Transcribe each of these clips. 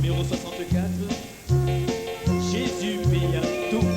numéro 64. Jésus paya tout.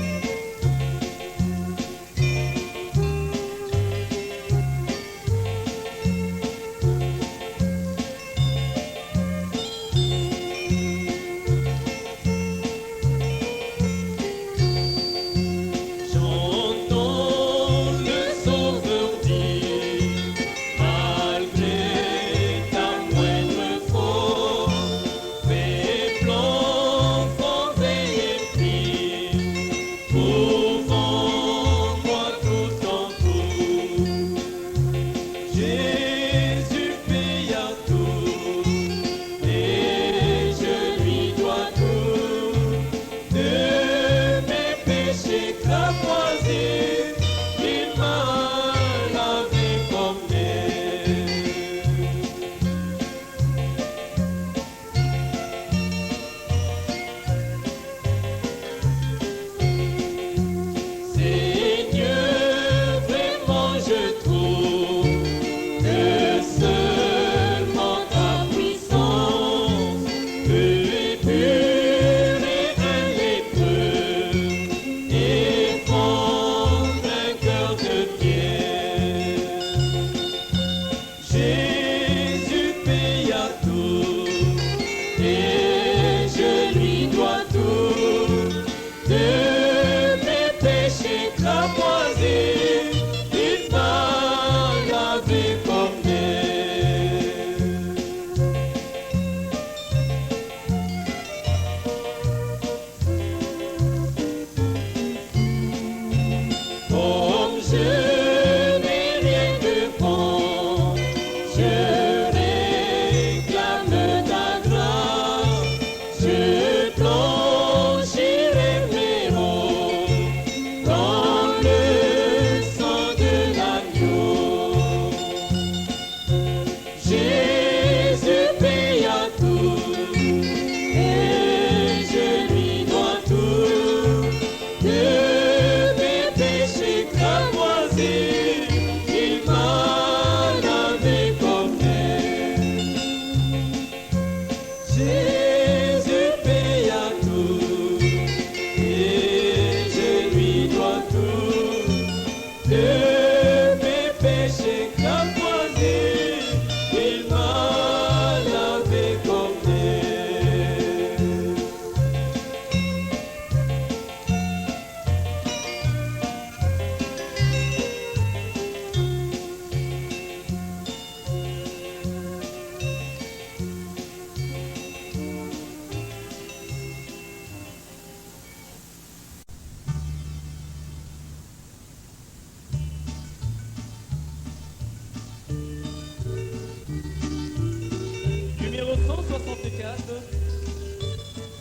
Numéro 164,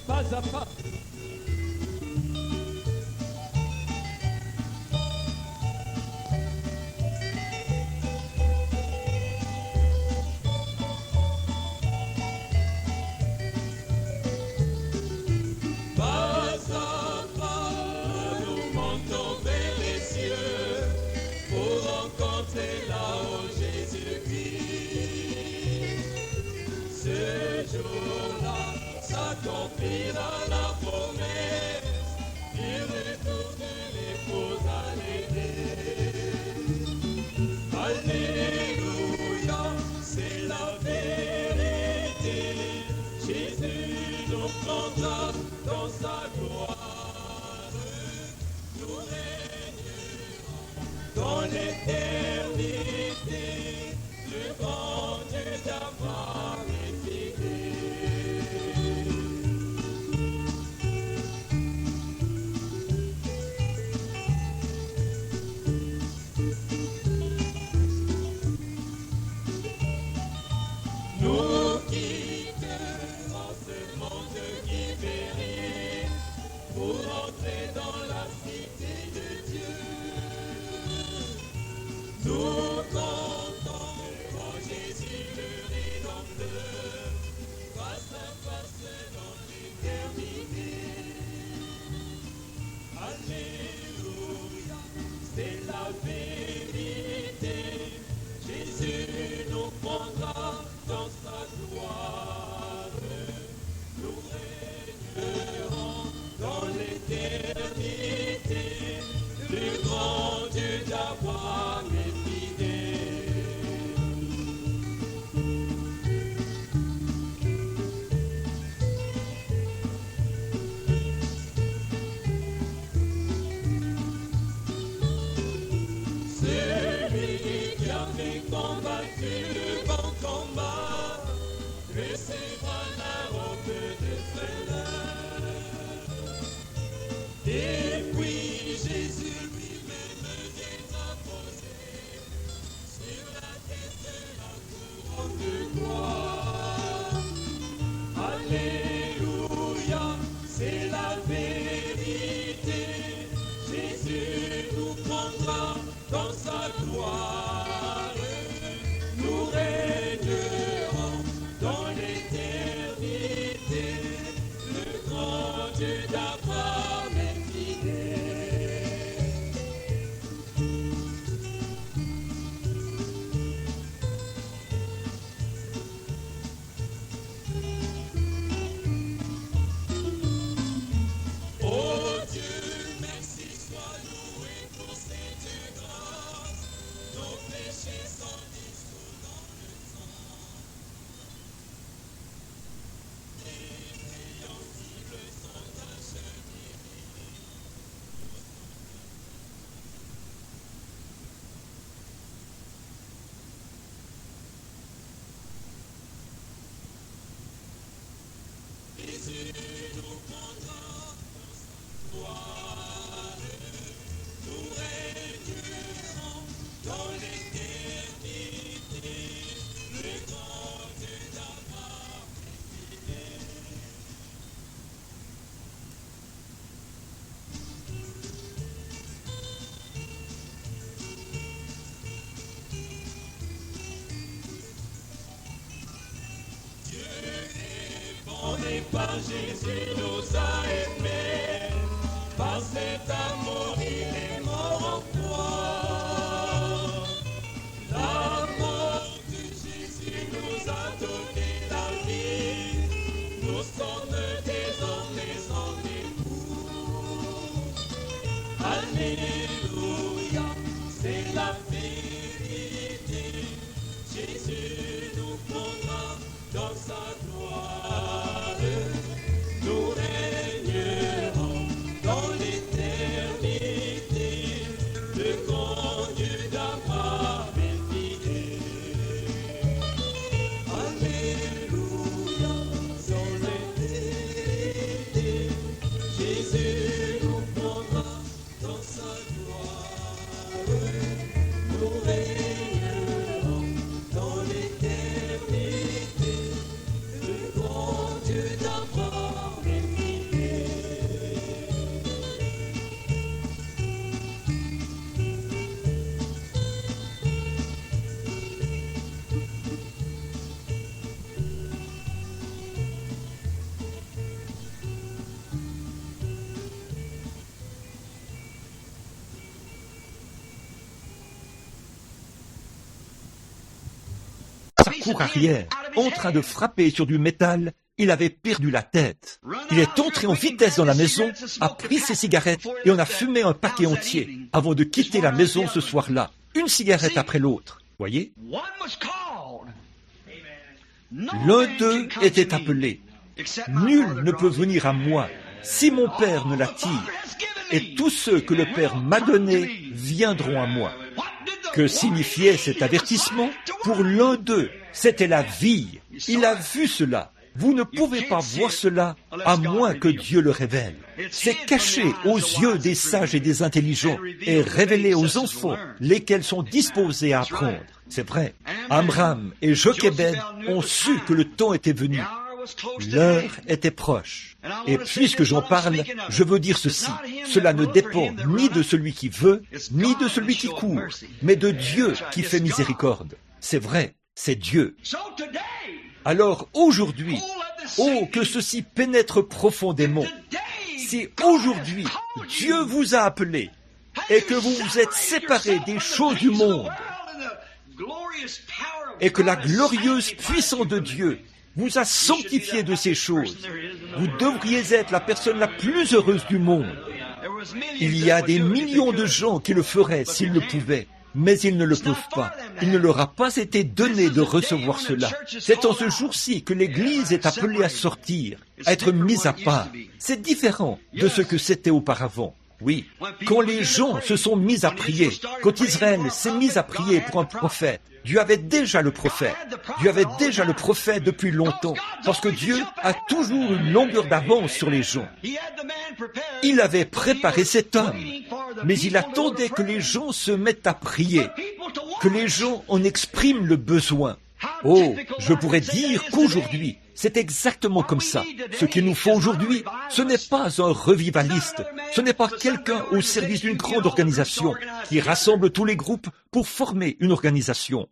pas à pas. S'accomplira la promesse du retour de l'épouse à l'église. Alléluia, c'est la vérité. Jésus nous prendra dans sa gloire. Nous régnerons dans l'éternité. Le grand Dieu d'avoir nous quitterons ce monde qui périt Et puis Jésus lui-même vient apposer sur la tête la couronne de gloire. Alléluia, c'est la vérité. Jésus nous prendra dans sa gloire. Nous régnerons dans l'éternité. Le grand Dieu d'Abraham est fidèle. Oh Dieu, merci, sois loué pour cette grâce. Nos péchés sont dissous dans le sang. Répréhensibles sont tachés. Jésus nous prendra dans sa gloire. Nous régnerons dans l'éternité. Le grand Dieu d'Abraham est fidèle. Bon et par Jésus nous a aimés, par cet amour il est mort en croix. La mort de Jésus nous a donné la vie, nous sommes désormais en époux. Alléluia, c'est la vérité. Jésus nous prendra dans sa gloire. Nous régnerons dans l'éternité. Le grand Dieu d'Abraham est fidèle. Alléluia, sans l'éternité. Jésus nous prendra dans sa gloire. Nous régnerons dans l'éternité. Le grand Dieu d'Abraham est fidèle. Sa cour arrière, en train de frapper sur du métal, il avait perdu la tête. Il est entré en vitesse dans la maison, a pris ses cigarettes et en a fumé un paquet entier avant de quitter la maison ce soir-là, une cigarette après l'autre. Voyez? L'un d'eux était appelé. Nul ne peut venir à moi si mon Père ne l'attire. Et tous ceux que le Père m'a donnés viendront à moi. Que signifiait cet avertissement? Pour l'un d'eux, c'était la vie. Il a vu cela. Vous ne pouvez pas voir cela à moins que Dieu le révèle. C'est caché aux yeux des sages et des intelligents et révélé aux enfants, lesquels sont disposés à apprendre. C'est vrai. Amram et Jochébed ont su que le temps était venu. L'heure était proche. Et puisque j'en parle, je veux dire ceci. Cela ne dépend ni de celui qui veut, ni de celui qui court, mais de Dieu qui fait miséricorde. C'est vrai, c'est Dieu. Alors aujourd'hui, oh, que ceci pénètre profondément. Si aujourd'hui, Dieu vous a appelé et que vous vous êtes séparés des choses du monde et que la glorieuse puissance de Dieu vous a sanctifié de ces choses, vous devriez être la personne la plus heureuse du monde. Il y a des millions de gens qui le feraient s'ils le pouvaient, mais ils ne le peuvent pas. Il ne leur a pas été donné de recevoir cela. C'est en ce jour-ci que l'Église est appelée à sortir, à être mise à part. C'est différent de ce que c'était auparavant. Oui, quand les gens se sont mis à prier, quand Israël s'est mis à prier pour un prophète, Dieu avait déjà le prophète. Dieu avait déjà le prophète depuis longtemps, parce que Dieu a toujours une longueur d'avance sur les gens. Il avait préparé cet homme, mais il attendait que les gens se mettent à prier, que les gens en expriment le besoin. Oh, je pourrais dire qu'aujourd'hui, c'est exactement comme ça. Ce qu'il nous faut aujourd'hui, ce n'est pas un revivaliste, ce n'est pas quelqu'un au service d'une grande organisation qui rassemble tous les groupes pour former une organisation.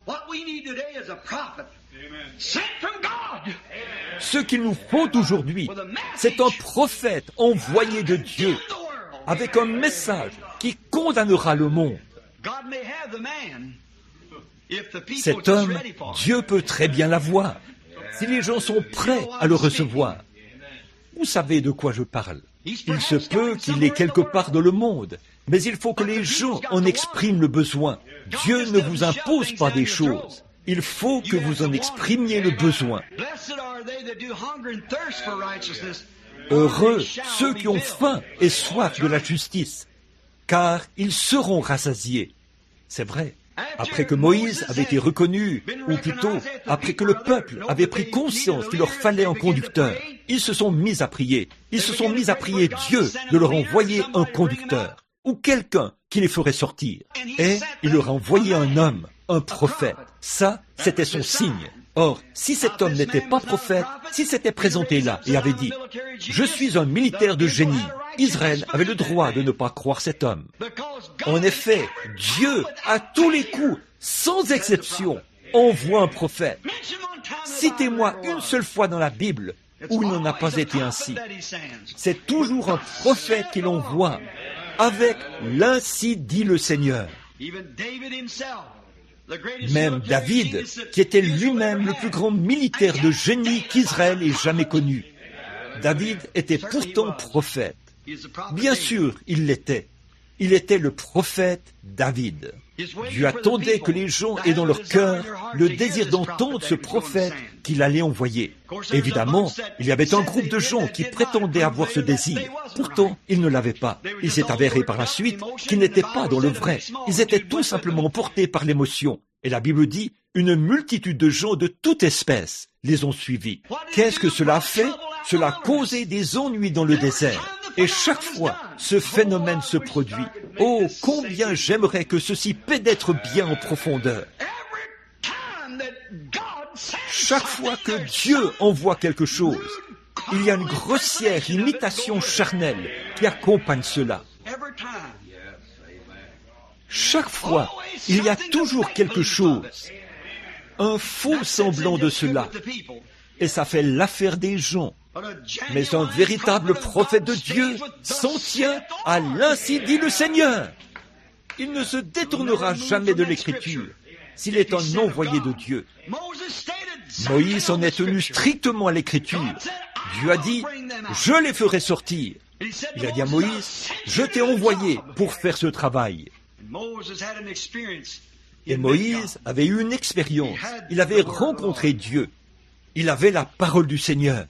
Ce qu'il nous faut aujourd'hui, c'est un prophète envoyé de Dieu, avec un message qui condamnera le monde. Cet homme, Dieu peut très bien l'avoir, si les gens sont prêts à le recevoir. Vous savez de quoi je parle. Il se peut qu'il est quelque part dans le monde, mais il faut que les gens en expriment le besoin. Dieu ne vous impose pas des choses. Il faut que vous en exprimiez le besoin. Heureux ceux qui ont faim et soif de la justice, car ils seront rassasiés. C'est vrai. Après que Moïse avait été reconnu, ou plutôt, après que le peuple avait pris conscience qu'il leur fallait un conducteur, ils se sont mis à prier. Ils se sont mis à prier Dieu de leur envoyer un conducteur, ou quelqu'un qui les ferait sortir. Et il leur a envoyé un homme, un prophète. Ça, c'était son signe. Or, si cet homme n'était pas prophète, s'il s'était présenté là et avait dit « Je suis un militaire de génie », Israël avait le droit de ne pas croire cet homme. En effet, Dieu, à tous les coups, sans exception, envoie un prophète. Citez-moi une seule fois dans la Bible où il n'en a pas été ainsi. C'est toujours un prophète qu'il envoie, avec « l'Ainsi dit le Seigneur ». Même David, qui était lui-même le plus grand militaire de génie qu'Israël ait jamais connu. David était pourtant prophète. Bien sûr, il l'était. Il était le prophète David. Dieu attendait que les gens aient dans leur cœur le désir d'entendre ce prophète qu'il allait envoyer. Évidemment, il y avait un groupe de gens qui prétendaient avoir ce désir. Pourtant, ils ne l'avaient pas. Il s'est avéré par la suite qu'ils n'étaient pas dans le vrai. Ils étaient tout simplement portés par l'émotion. Et la Bible dit, une multitude de gens de toute espèce les ont suivis. Qu'est-ce que cela a fait? Cela a causé des ennuis dans le désert. Et chaque fois, ce phénomène se produit. Oh, combien j'aimerais que ceci pénètre bien en profondeur. Chaque fois que Dieu envoie quelque chose, il y a une grossière imitation charnelle qui accompagne cela. Chaque fois, il y a toujours quelque chose, un faux semblant de cela, et ça fait l'affaire des gens. Mais un véritable prophète de Dieu s'en tient à l'Ainsi dit le Seigneur. Il ne se détournera jamais de l'Écriture s'il est un envoyé de Dieu. Moïse en est tenu strictement à l'Écriture. Dieu a dit, je les ferai sortir. Il a dit à Moïse, je t'ai envoyé pour faire ce travail. Et Moïse avait eu une expérience. Il avait rencontré Dieu. Il avait la parole du Seigneur.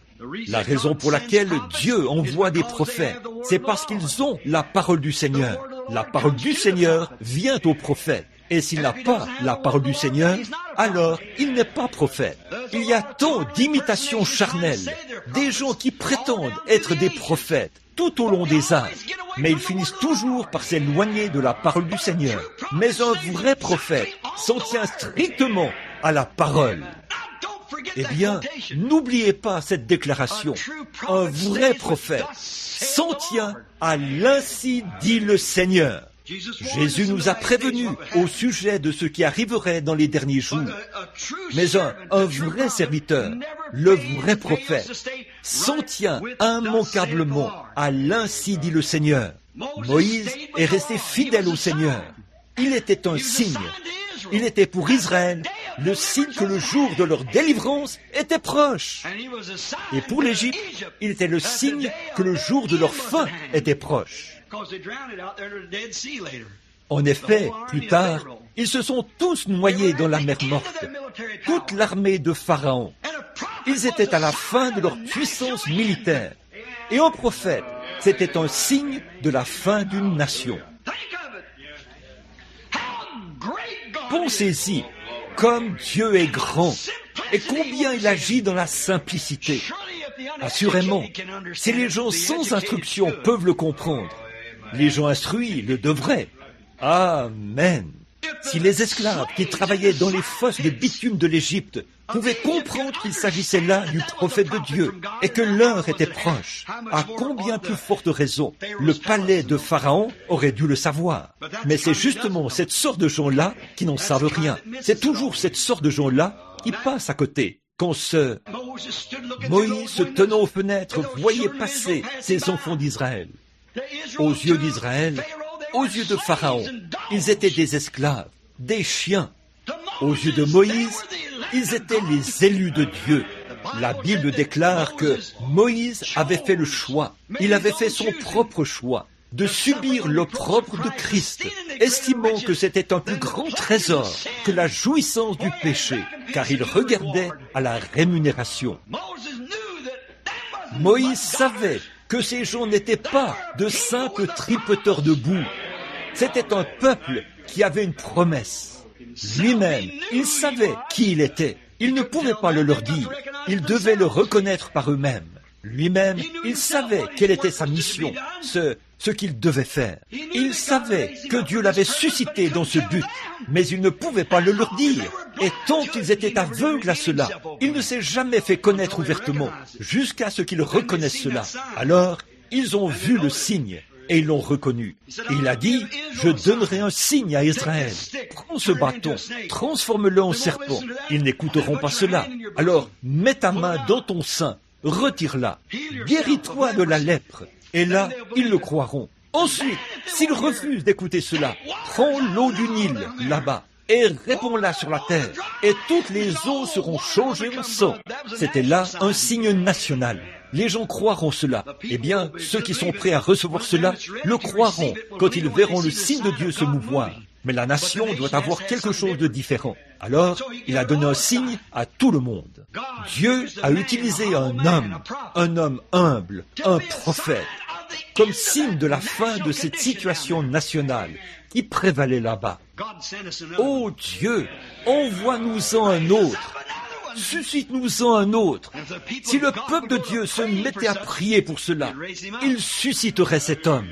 La raison pour laquelle Dieu envoie des prophètes, c'est parce qu'ils ont la parole du Seigneur. La parole du Seigneur vient au prophète. Et s'il n'a pas la parole du Seigneur, alors il n'est pas prophète. Il y a tant d'imitations charnelles, des gens qui prétendent être des prophètes tout au long des âges, mais ils finissent toujours par s'éloigner de la parole du Seigneur. Mais un vrai prophète s'en tient strictement à la parole. Eh bien, n'oubliez pas cette déclaration. Un vrai prophète s'en tient à l'Ainsi dit le Seigneur. Jésus nous a prévenus au sujet de ce qui arriverait dans les derniers jours. Mais un vrai serviteur, le vrai prophète, s'en tient immanquablement à l'Ainsi dit le Seigneur. Moïse est resté fidèle au Seigneur. Il était un signe. Il était pour Israël le signe que le jour de leur délivrance était proche. Et pour l'Égypte, il était le signe que le jour de leur fin était proche. En effet, plus tard, ils se sont tous noyés dans la mer morte, toute l'armée de Pharaon. Ils étaient à la fin de leur puissance militaire. Et un prophète, C'était un signe de la fin d'une nation. Pensez-y, comme Dieu est grand et combien il agit dans la simplicité. Assurément, si les gens sans instruction peuvent le comprendre, les gens instruits le devraient. Amen. Si les esclaves qui travaillaient dans les fosses de bitume de l'Égypte pouvaient comprendre qu'il s'agissait là du prophète de Dieu et que l'heure était proche, à combien plus forte raison le palais de Pharaon aurait dû le savoir. Mais c'est justement cette sorte de gens-là qui n'en savent rien. C'est toujours cette sorte de gens-là qui passent à côté. Quand Moïse, se tenant aux fenêtres, voyait passer ces enfants d'Israël. Aux yeux d'Israël, aux yeux de Pharaon, ils étaient des esclaves, des chiens. Aux yeux de Moïse, ils étaient les élus de Dieu. La Bible déclare que Moïse avait fait le choix, il avait fait son propre choix, de subir l'opprobre de Christ, estimant que c'était un plus grand trésor que la jouissance du péché, car il regardait à la rémunération. Moïse savait que ces gens n'étaient pas de simples tripoteurs de boue. C'était un peuple qui avait une promesse. Lui-même, il savait qui il était. Il ne pouvait pas le leur dire. Ils devaient le reconnaître par eux-mêmes. Lui-même, il savait quelle était sa mission, ce qu'il devait faire. Il savait que Dieu l'avait suscité dans ce but, mais il ne pouvait pas le leur dire. Et tant qu'ils étaient aveugles à cela, il ne s'est jamais fait connaître ouvertement, jusqu'à ce qu'ils reconnaissent cela. Alors, ils ont vu le signe, et ils l'ont reconnu. Et il a dit, je donnerai un signe à Israël. Prends ce bâton, transforme-le en serpent. Ils n'écouteront pas cela. Alors, mets ta main dans ton sein, retire-la, guéris-toi de la lèpre. Et là, ils le croiront. Ensuite, s'ils refusent d'écouter cela, prends l'eau du Nil, là-bas, et répands-la sur la terre, et toutes les eaux seront changées en sang. C'était là un signe national. Les gens croiront cela. Eh bien, ceux qui sont prêts à recevoir cela le croiront quand ils verront le signe de Dieu se mouvoir. Mais la nation doit avoir quelque chose de différent. Alors, il a donné un signe à tout le monde. Dieu a utilisé un homme humble, un prophète, comme signe de la fin de cette situation nationale qui prévalait là-bas. Oh Dieu, envoie-nous-en un autre. Suscite-nous-en un autre. Si le peuple de Dieu se mettait à prier pour cela, il susciterait cet homme.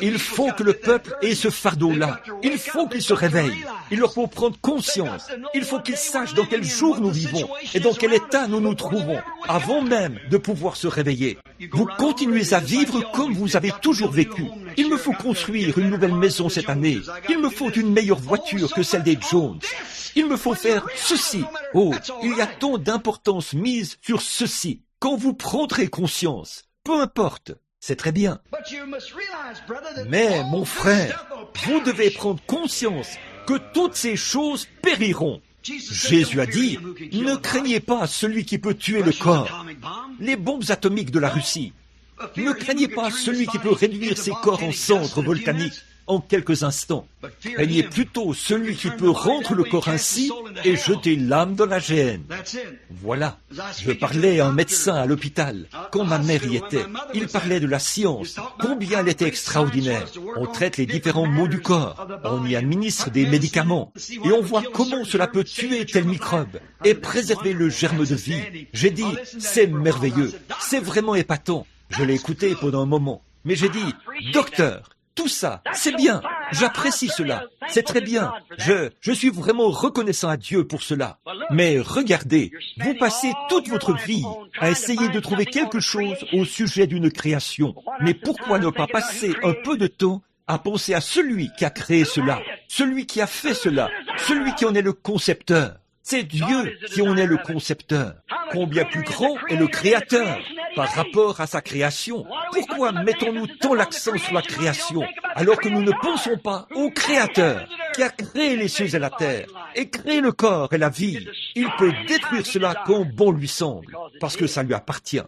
Il faut que le peuple ait ce fardeau-là. Il faut qu'il se réveille. Il leur faut prendre conscience. Il faut qu'ils sachent dans quel jour nous vivons et dans quel état nous nous trouvons, avant même de pouvoir se réveiller. Vous continuez à vivre comme vous avez toujours vécu. Il me faut construire une nouvelle maison cette année. Il me faut une meilleure voiture que celle des Jones. Il me faut faire ceci. Oh, il y a tant d'importance mise sur ceci. Quand vous prendrez conscience, peu importe, c'est très bien. Mais, mon frère, vous devez prendre conscience que toutes ces choses périront. Jésus a dit, ne craignez pas celui qui peut tuer le corps, les bombes atomiques de la Russie. Ne craignez pas celui qui peut réduire ses corps en cendres volcaniques en quelques instants. Craignez plutôt celui qui peut rendre le corps ainsi et jeter l'âme dans la géhenne. Voilà. Je parlais à un médecin à l'hôpital, quand ma mère y était. Il parlait de la science, combien elle était extraordinaire. On traite les différents maux du corps, on y administre des médicaments, et on voit comment cela peut tuer tel microbe et préserver le germe de vie. J'ai dit, c'est merveilleux, c'est vraiment épatant. Je l'ai écouté pendant un moment, mais j'ai dit, docteur, tout ça, c'est bien, j'apprécie cela, c'est très bien, je suis vraiment reconnaissant à Dieu pour cela. Mais regardez, vous passez toute votre vie à essayer de trouver quelque chose au sujet d'une création. Mais pourquoi ne pas passer un peu de temps à penser à celui qui a créé cela, celui qui a fait cela, celui qui en est le concepteur? C'est Dieu qui en est le concepteur. Combien plus grand est le Créateur par rapport à sa création? Pourquoi mettons-nous tant l'accent sur la création alors que nous ne pensons pas au Créateur qui a créé les cieux et la terre et créé le corps et la vie? Il peut détruire cela quand bon lui semble parce que ça lui appartient.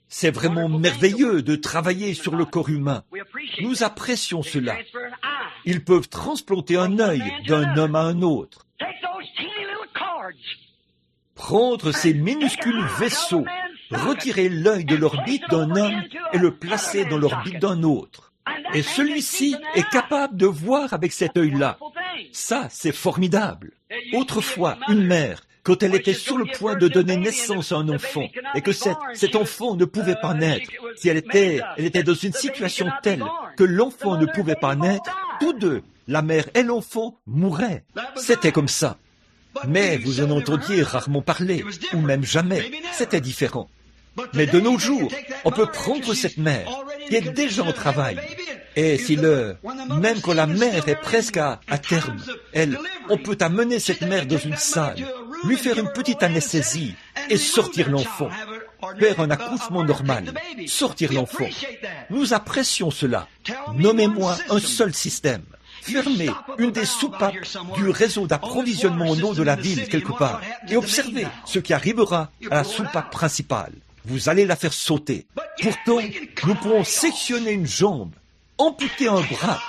C'est vraiment merveilleux de travailler sur le corps humain. Nous apprécions cela. Ils peuvent transplanter un œil d'un homme à un autre. Prendre ces minuscules vaisseaux retirer l'œil de l'orbite d'un homme et le placer dans l'orbite d'un autre. Et celui-ci est capable de voir avec cet œil-là. Ça, c'est formidable. Autrefois, une mère, quand elle était sur le point de donner naissance à un enfant, et que cet enfant ne pouvait pas naître, si elle était dans une situation telle que l'enfant ne pouvait pas naître, tous deux, la mère et l'enfant, mouraient. C'était comme ça. Mais vous en entendiez rarement parler, ou même jamais. C'était différent. Mais de nos jours, on peut prendre cette mère, qui est déjà en travail, et même quand la mère est presque à terme, on peut amener cette mère dans une salle, lui faire une petite anesthésie, et sortir l'enfant. Faire un accouchement normal, sortir l'enfant. Nous apprécions cela. Nommez-moi un seul système. Fermez une des soupapes du réseau d'approvisionnement en eau de la ville quelque part et observez ce qui arrivera à la soupape principale. Vous allez la faire sauter. Pourtant, nous pouvons sectionner une jambe, amputer un bras,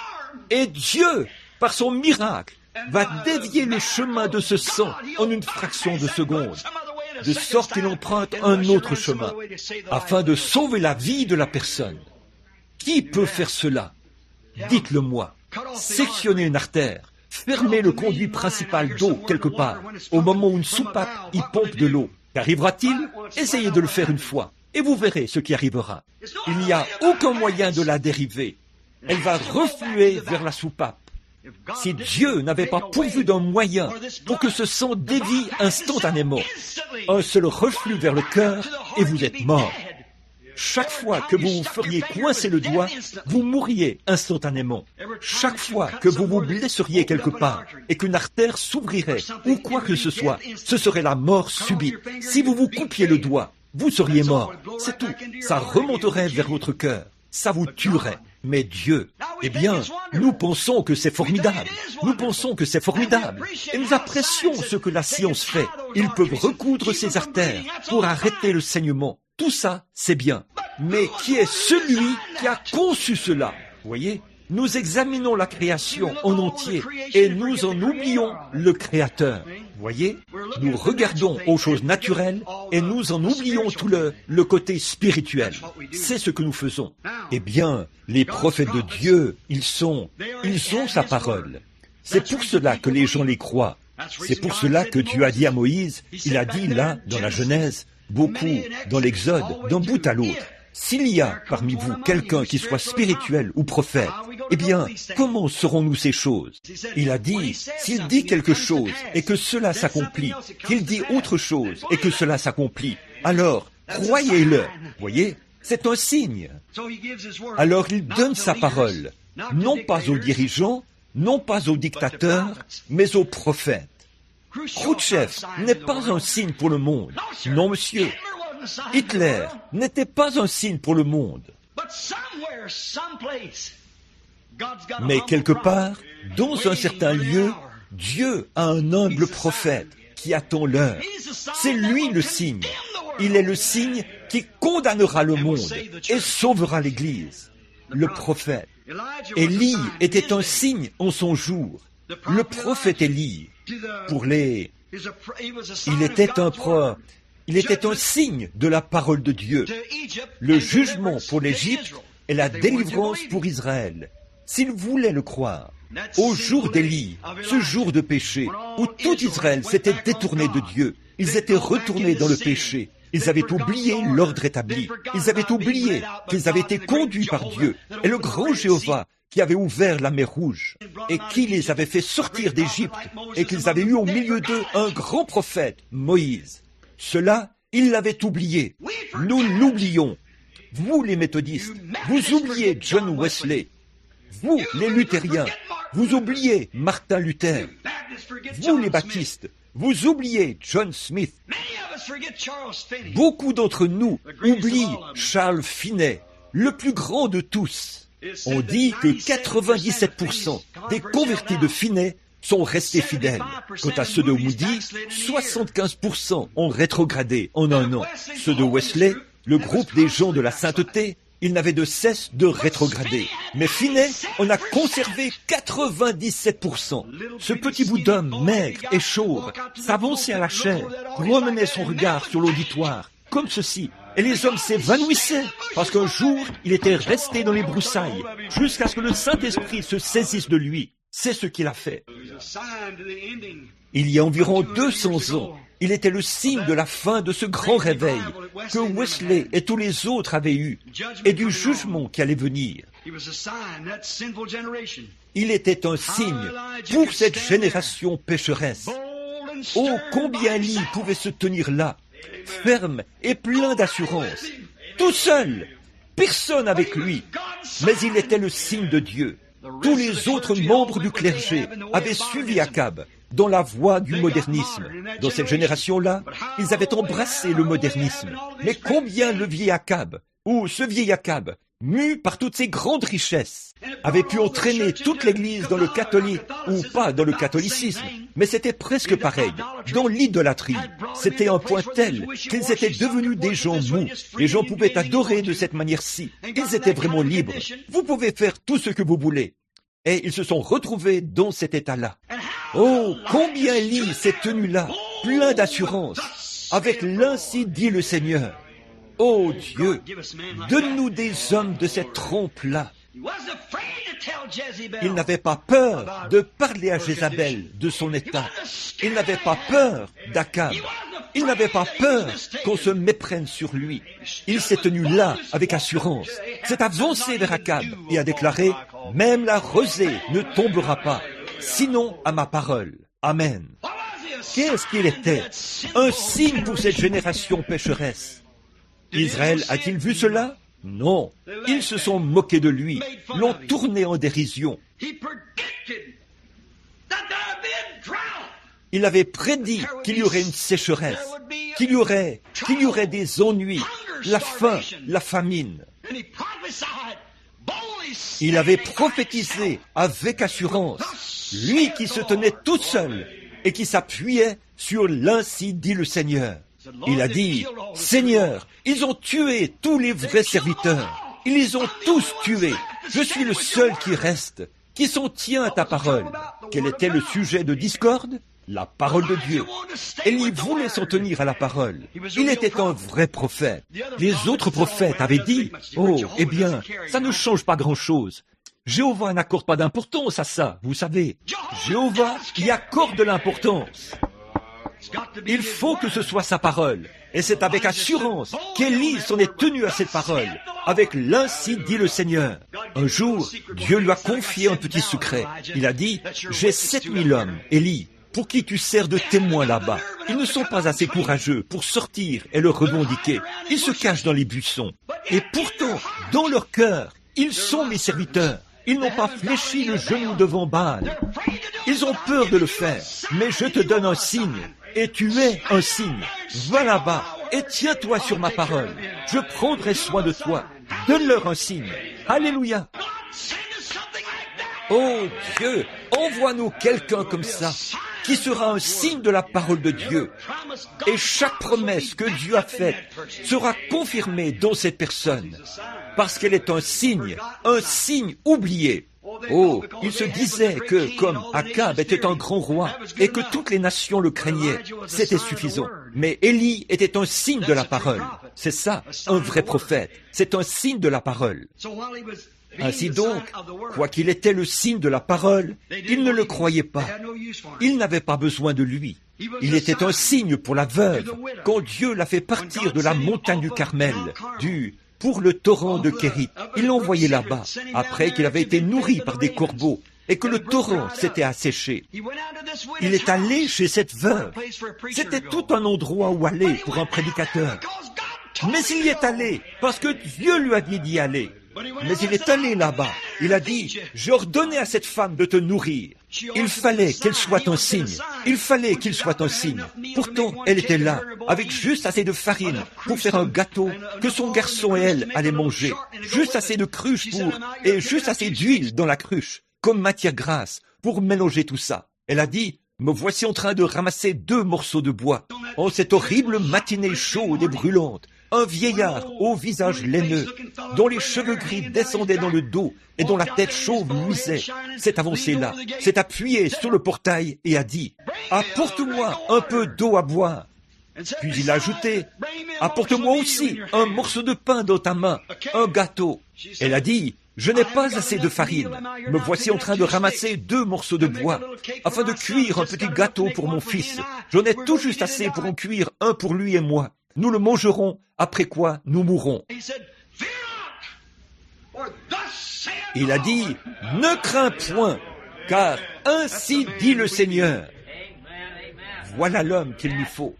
et Dieu, par son miracle, va dévier le chemin de ce sang en une fraction de seconde, de sorte qu'il emprunte un autre chemin, afin de sauver la vie de la personne. Qui peut faire cela? Dites-le moi. Sectionner une artère, fermer le conduit principal d'eau quelque part, au moment où une soupape y pompe de l'eau. Qu'arrivera-t-il? Essayez de le faire une fois, et vous verrez ce qui arrivera. Il n'y a aucun moyen de la dériver. Elle va refluer vers la soupape. Si Dieu n'avait pas pourvu d'un moyen pour que ce sang dévie instantanément, un seul reflux vers le cœur, et vous êtes mort. Chaque fois que vous vous feriez coincer le doigt, vous mourriez instantanément. Chaque fois que vous vous blesseriez quelque part et qu'une artère s'ouvrirait ou quoi que ce soit, ce serait la mort subite. Si vous vous coupiez le doigt, vous seriez mort. C'est tout. Ça remonterait vers votre cœur. Ça vous tuerait. Mais Dieu, eh bien, nous pensons que c'est formidable. Nous pensons que c'est formidable. Et nous apprécions ce que la science fait. Ils peuvent recoudre ces artères pour arrêter le saignement. Tout ça, c'est bien. Mais qui est celui qui a conçu cela? Vous voyez, nous examinons la création en entier et nous en oublions le Créateur. Vous voyez, nous regardons aux choses naturelles et nous en oublions tout le côté spirituel. C'est ce que nous faisons. Eh bien, les prophètes de Dieu, ils ont sa parole. C'est pour cela que les gens les croient. C'est pour cela que Dieu a dit à Moïse, il a dit là, dans la Genèse, beaucoup dans l'Exode, d'un bout à l'autre. S'il y a parmi vous quelqu'un qui soit spirituel ou prophète, eh bien, comment saurons-nous ces choses? Il a dit, s'il dit quelque chose et que cela s'accomplit, qu'il dit autre chose et que cela s'accomplit, alors croyez-le. Voyez, c'est un signe. Alors il donne sa parole, non pas aux dirigeants, non pas aux dictateurs, mais aux prophètes. Khrouchtchev n'est pas un signe pour le monde. Non, monsieur. Hitler n'était pas un signe pour le monde. Mais quelque part, dans un certain lieu, Dieu a un humble prophète qui attend l'heure. C'est lui le signe. Il est le signe qui condamnera le monde et sauvera l'Église. Le prophète. Élie était un signe en son jour. Le prophète Élie, il était un signe de la parole de Dieu. Le jugement pour l'Égypte et la délivrance pour Israël. S'il voulait le croire, au jour d'Élie, ce jour de péché, où tout Israël s'était détourné de Dieu, ils étaient retournés dans le péché. Ils avaient oublié l'ordre établi. Ils avaient oublié qu'ils avaient été conduits par Dieu. Et le grand Jéhovah, qui avait ouvert la mer Rouge, et qui les avait fait sortir d'Égypte, et qu'ils avaient eu au milieu d'eux un grand prophète, Moïse. Cela, ils l'avaient oublié. Nous l'oublions. Vous, les méthodistes, vous oubliez John Wesley. Vous, les luthériens, vous oubliez Martin Luther. Vous, les baptistes, vous oubliez John Smith. Beaucoup d'entre nous oublient Charles Finney, le plus grand de tous. On dit que 97% des convertis de Finney sont restés fidèles. Quant à ceux de Moody, 75% ont rétrogradé en un an. Ceux de Wesley, le groupe des gens de la sainteté, ils n'avaient de cesse de rétrograder. Mais Finney en a conservé 97%. Ce petit bout d'homme maigre et chauve s'avançait à la chair, remenait son regard sur l'auditoire, comme ceci, Et les hommes s'évanouissaient, parce qu'un jour, il était resté dans les broussailles, jusqu'à ce que le Saint-Esprit se saisisse de lui. C'est ce qu'il a fait. Il y a environ 200 ans, il était le signe de la fin de ce grand réveil que Wesley et tous les autres avaient eu, et du jugement qui allait venir. Il était un signe pour cette génération pécheresse. Oh, combien Élie pouvait se tenir là, ferme et plein d'assurance, tout seul, personne avec lui, mais il était le signe de Dieu. Tous les autres membres du clergé avaient suivi Akab dans la voie du modernisme. Dans cette génération-là, ils avaient embrassé le modernisme. Mais combien le vieil Akab, ou ce vieil Akab, mu par toutes ces grandes richesses, avait pu entraîner toute l'Église dans le catholique, ou pas dans le catholicisme, mais c'était presque pareil, dans l'idolâtrie. C'était un point tel qu'ils étaient devenus des gens mous. Les gens pouvaient adorer de cette manière-ci. Ils étaient vraiment libres. Vous pouvez faire tout ce que vous voulez. Et ils se sont retrouvés dans cet état-là. Oh, combien Élie s'est tenu là, plein d'assurance, avec l'ainsi dit le Seigneur. Oh Dieu, donne-nous des hommes de cette trompe-là. Il n'avait pas peur de parler à Jézabel de son état. Il n'avait pas peur d'Akab. Il n'avait pas peur qu'on se méprenne sur lui. Il s'est tenu là avec assurance, s'est avancé vers Akab et a déclaré « Même la rosée ne tombera pas, sinon à ma parole. Amen. » Qu'est-ce qu'il était? Un signe pour cette génération pécheresse. Israël a-t-il vu cela? Non. Ils se sont moqués de lui, l'ont tourné en dérision. Il avait prédit qu'il y aurait une sécheresse, qu'il y aurait des ennuis, la faim, la famine. Il avait prophétisé avec assurance, lui qui se tenait tout seul et qui s'appuyait sur l'ainsi dit le Seigneur. Il a dit, « Seigneur, ils ont tué tous les vrais serviteurs. Ils les ont tous tués. Je suis le seul qui reste, qui s'en tient à ta parole. » Quel était le sujet de discorde? La parole de Dieu. Élie voulait s'en tenir à la parole. Il était un vrai prophète. Les autres prophètes avaient dit, « Oh, eh bien, ça ne change pas grand-chose. Jéhovah n'accorde pas d'importance à ça, vous savez. Jéhovah y accorde de l'importance. Il faut que ce soit sa parole. Et c'est avec assurance qu'Élie s'en est tenu à cette parole, avec l'ainsi dit le Seigneur. Un jour, Dieu lui a confié un petit secret. Il a dit, « J'ai 7000 hommes, Élie, pour qui tu sers de témoin là-bas. Ils ne sont pas assez courageux pour sortir et le revendiquer. Ils se cachent dans les buissons. Et pourtant, dans leur cœur, ils sont mes serviteurs. Ils n'ont pas fléchi le genou devant Baal. Ils ont peur de le faire. Mais je te donne un signe. Et tu es un signe. Va là-bas et tiens-toi sur ma parole. Je prendrai soin de toi. Donne-leur un signe. Alléluia. Oh Dieu, envoie-nous quelqu'un comme ça, qui sera un signe de la parole de Dieu. Et chaque promesse que Dieu a faite sera confirmée dans cette personne, parce qu'elle est un signe oublié. Oh, il se disait que, comme Akab était un grand roi et que toutes les nations le craignaient, c'était suffisant. Mais Élie était un signe de la parole. C'est ça, un vrai prophète. C'est un signe de la parole. Ainsi donc, quoiqu'il était le signe de la parole, ils ne le croyaient pas. Ils n'avaient pas besoin de lui. Il était un signe pour la veuve, quand Dieu l'a fait partir de la montagne du Carmel, pour le torrent de Kérit. Il l'a envoyé là-bas, après qu'il avait été nourri par des corbeaux, et que le torrent s'était asséché. Il est allé chez cette veuve. C'était tout un endroit où aller pour un prédicateur. Mais il y est allé, parce que Dieu lui avait dit aller. Mais il est allé là-bas. Il a dit, j'ai ordonné à cette femme de te nourrir. Il fallait qu'elle soit un signe. Il fallait qu'il soit un signe. Pourtant, elle était là, avec juste assez de farine pour faire un gâteau que son garçon et elle allaient manger. Juste assez de cruche et juste assez d'huile dans la cruche, comme matière grasse, pour mélanger tout ça. Elle a dit, me voici en train de ramasser 2 morceaux de bois. En cette horrible matinée chaude et brûlante, un vieillard au visage laineux, dont les cheveux gris descendaient dans le dos et dont la tête chauve luisait, s'est avancé là, s'est appuyé sur le portail et a dit « Apporte-moi un peu d'eau à boire ». Puis il a ajouté, « Apporte-moi aussi un morceau de pain dans ta main, un gâteau. » Elle a dit, « Je n'ai pas assez de farine. Me voici en train de ramasser 2 morceaux de bois, afin de cuire un petit gâteau pour mon fils. J'en ai tout juste assez pour en cuire un pour lui et moi. Nous le mangerons, après quoi nous mourrons. » Il a dit, « Ne crains point, car ainsi dit le Seigneur. » Voilà l'homme qu'il nous faut.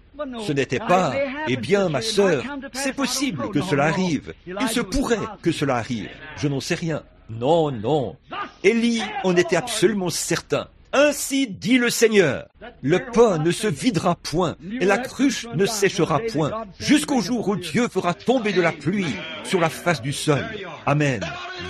Ce n'était pas, eh bien, ma sœur, c'est possible que cela arrive. Il se pourrait que cela arrive. Je n'en sais rien. Non, non. Élie en était absolument certain. Ainsi dit le Seigneur. Le pain ne se videra point et la cruche ne séchera point jusqu'au jour où Dieu fera tomber de la pluie sur la face du sol. Amen.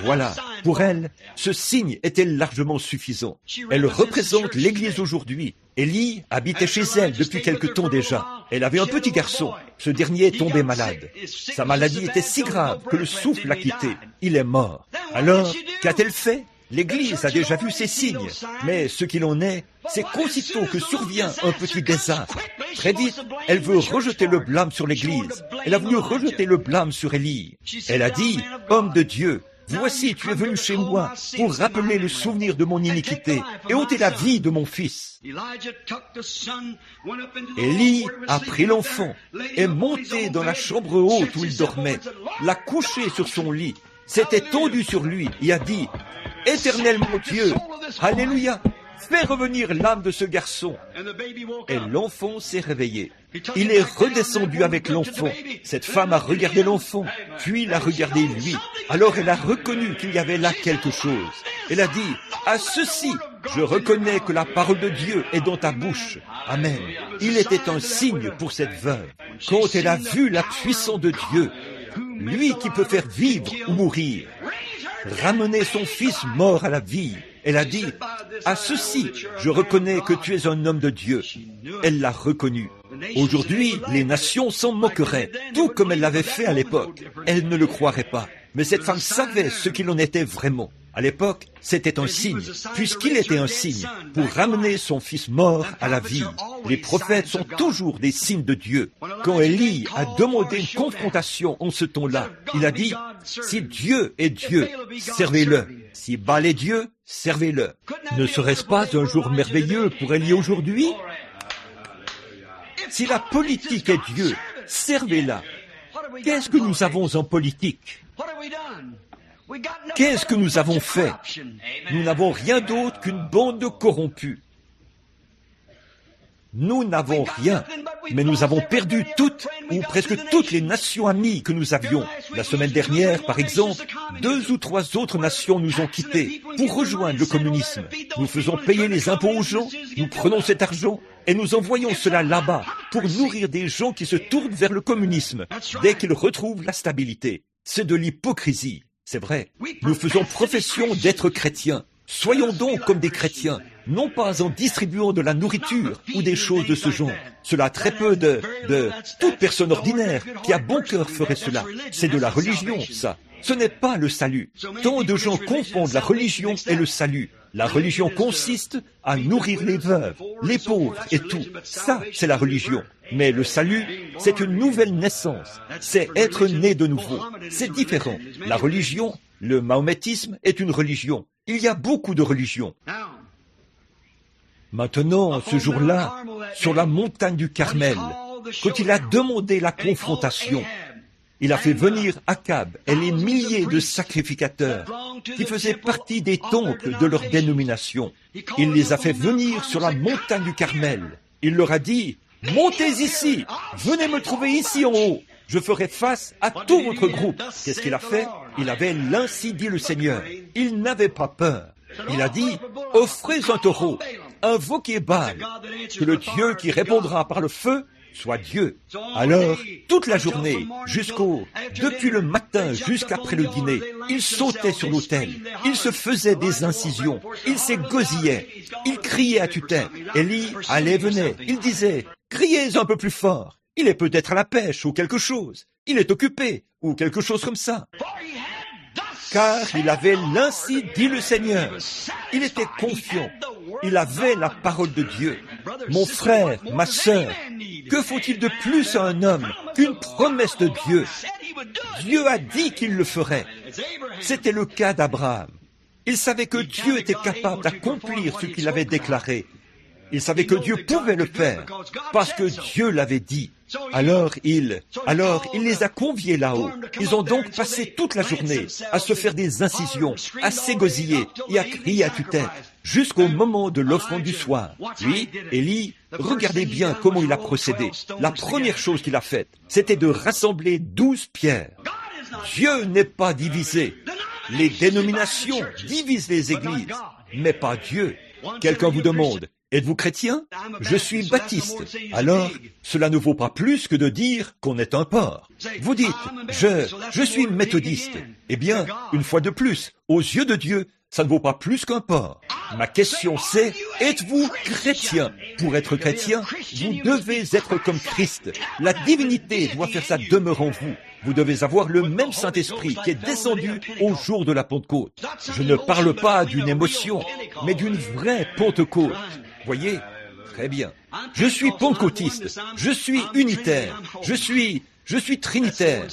Voilà. Pour elle, ce signe était largement suffisant. Elle représente l'Église aujourd'hui. Élie habitait chez elle depuis quelque temps déjà. Elle avait un petit garçon. Ce dernier est tombé malade. Sa maladie était si grave que le souffle l'a quitté. Il est mort. Alors, qu'a-t-elle fait? L'Église a déjà vu ces signes, mais ce qu'il en est, c'est qu'aussitôt que survient un petit désastre, très vite, elle veut rejeter le blâme sur l'Église. Elle a voulu rejeter le blâme sur Élie. Elle a dit, « Homme de Dieu, voici tu es venu chez moi pour rappeler le souvenir de mon iniquité et ôter la vie de mon fils. » Élie a pris l'enfant, est monté dans la chambre haute où il dormait, l'a couché sur son lit, s'est étendu sur lui et a dit, « Éternel mon Dieu, Alléluia, fais revenir l'âme de ce garçon. » Et l'enfant s'est réveillé. Il est redescendu avec l'enfant. Cette femme a regardé l'enfant, puis l'a regardé lui. Alors elle a reconnu qu'il y avait là quelque chose. Elle a dit, « À ceci, je reconnais que la parole de Dieu est dans ta bouche. » Amen. Il était un signe pour cette veuve. Quand elle a vu la puissance de Dieu, lui qui peut faire vivre ou mourir, ramener son fils mort à la vie, elle a dit, « À ceci, je reconnais que tu es un homme de Dieu. » Elle l'a reconnu. Aujourd'hui, les nations s'en moqueraient, tout comme elle l'avait fait à l'époque. Elle ne le croirait pas. Mais cette femme savait ce qu'il en était vraiment. À l'époque, c'était un signe, puisqu'il était un signe, pour ramener son fils mort à la vie. Les prophètes sont toujours des signes de Dieu. Quand Élie a demandé une confrontation en ce ton-là, il a dit, « Si Dieu est Dieu, servez-le. Si Baal est Dieu, servez-le. » Ne serait-ce pas un jour merveilleux pour Élie aujourd'hui? Si la politique est Dieu, servez-la. Qu'est-ce que nous avons en politique? Qu'est-ce que nous avons fait? Nous n'avons rien d'autre qu'une bande de corrompus. Nous n'avons rien, mais nous avons perdu toutes ou presque toutes les nations amies que nous avions. La semaine dernière, par exemple, 2 ou 3 autres nations nous ont quittés pour rejoindre le communisme. Nous faisons payer les impôts aux gens, nous prenons cet argent et nous envoyons cela là-bas pour nourrir des gens qui se tournent vers le communisme dès qu'ils retrouvent la stabilité. C'est de l'hypocrisie. C'est vrai, nous faisons profession d'être chrétiens. Soyons donc comme des chrétiens, non pas en distribuant de la nourriture ou des choses de ce genre. Cela a très peu de toute personne ordinaire qui a bon cœur ferait cela. C'est de la religion, ça. Ce n'est pas le salut. Tant de gens confondent la religion et le salut. La religion consiste à nourrir les veuves, les pauvres et tout. Ça, c'est la religion. Mais le salut, c'est une nouvelle naissance. C'est être né de nouveau. C'est différent. La religion, le mahométisme est une religion. Il y a beaucoup de religions. Maintenant, ce jour-là, sur la montagne du Carmel, quand il a demandé la confrontation, il a fait venir Akab et les milliers de sacrificateurs qui faisaient partie des temples de leur dénomination. Il les a fait venir sur la montagne du Carmel. Il leur a dit, « Montez ici, venez me trouver ici en haut. Je ferai face à tout votre groupe. » Qu'est-ce qu'il a fait? Il avait l'ainsi dit le Seigneur. Il n'avait pas peur. Il a dit, « Offrez un taureau, invoquez Baal, que le Dieu qui répondra par le feu soit Dieu. » Alors, toute la journée, depuis le matin jusqu'après le dîner, il sautait sur l'autel, il se faisait des incisions, il s'égosillait, il criait à tue-tête. Élie allait et venait, il disait, « Criez un peu plus fort, il est peut-être à la pêche ou quelque chose, il est occupé ou quelque chose comme ça. » Car il avait l'ainsi dit le Seigneur. Il était confiant. Il avait la parole de Dieu. Mon frère, ma sœur, Que faut-il de plus à un homme qu'une promesse de Dieu? Dieu a dit qu'il le ferait. C'était le cas d'Abraham. Il savait que Dieu était capable d'accomplir ce qu'il avait déclaré. Il savait que Dieu pouvait le faire, parce que Dieu l'avait dit. Alors il les a conviés là-haut. Ils ont donc passé toute la journée à se faire des incisions, à s'égosiller et à crier à tue-tête, jusqu'au moment de l'offrande du soir. Lui, Élie, regardez bien comment il a procédé. La première chose qu'il a faite, c'était de rassembler 12 pierres. Dieu n'est pas divisé. Les dénominations divisent les églises, mais pas Dieu. Quelqu'un vous demande, êtes-vous chrétien? Je suis baptiste. Alors, cela ne vaut pas plus que de dire qu'on est un porc. Vous dites, je suis méthodiste. Eh bien, une fois de plus, aux yeux de Dieu, ça ne vaut pas plus qu'un porc. Ma question c'est, êtes-vous chrétien? Pour être chrétien, vous devez être comme Christ. La divinité doit faire sa demeure en vous. Vous devez avoir le même Saint-Esprit qui est descendu au jour de la Pentecôte. Je ne parle pas d'une émotion, mais d'une vraie Pentecôte. Voyez? Très bien. Je suis pentecôtiste. Je suis unitaire. Je suis trinitaire.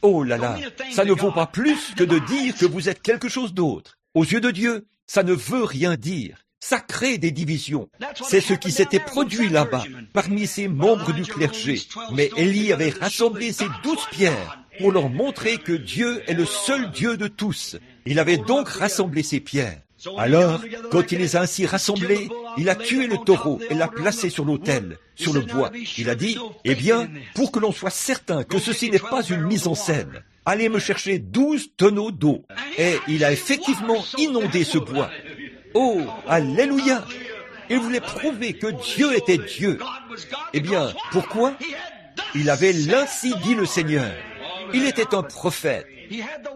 Oh là là, ça ne vaut pas plus que de dire que vous êtes quelque chose d'autre. Aux yeux de Dieu, ça ne veut rien dire. Ça crée des divisions. C'est ce qui s'était produit là-bas, parmi ces membres du clergé. Mais Élie avait rassemblé ces 12 pierres pour leur montrer que Dieu est le seul Dieu de tous. Il avait donc rassemblé ces pierres. Alors, quand il les a ainsi rassemblés, il a tué le taureau et l'a placé sur l'autel, sur le bois. Il a dit, eh bien, pour que l'on soit certain que ceci n'est pas une mise en scène, allez me chercher 12 tonneaux d'eau. Et il a effectivement inondé ce bois. Oh, alléluia! Il voulait prouver que Dieu était Dieu. Eh bien, pourquoi? Il avait l'ainsi dit le Seigneur. Il était un prophète.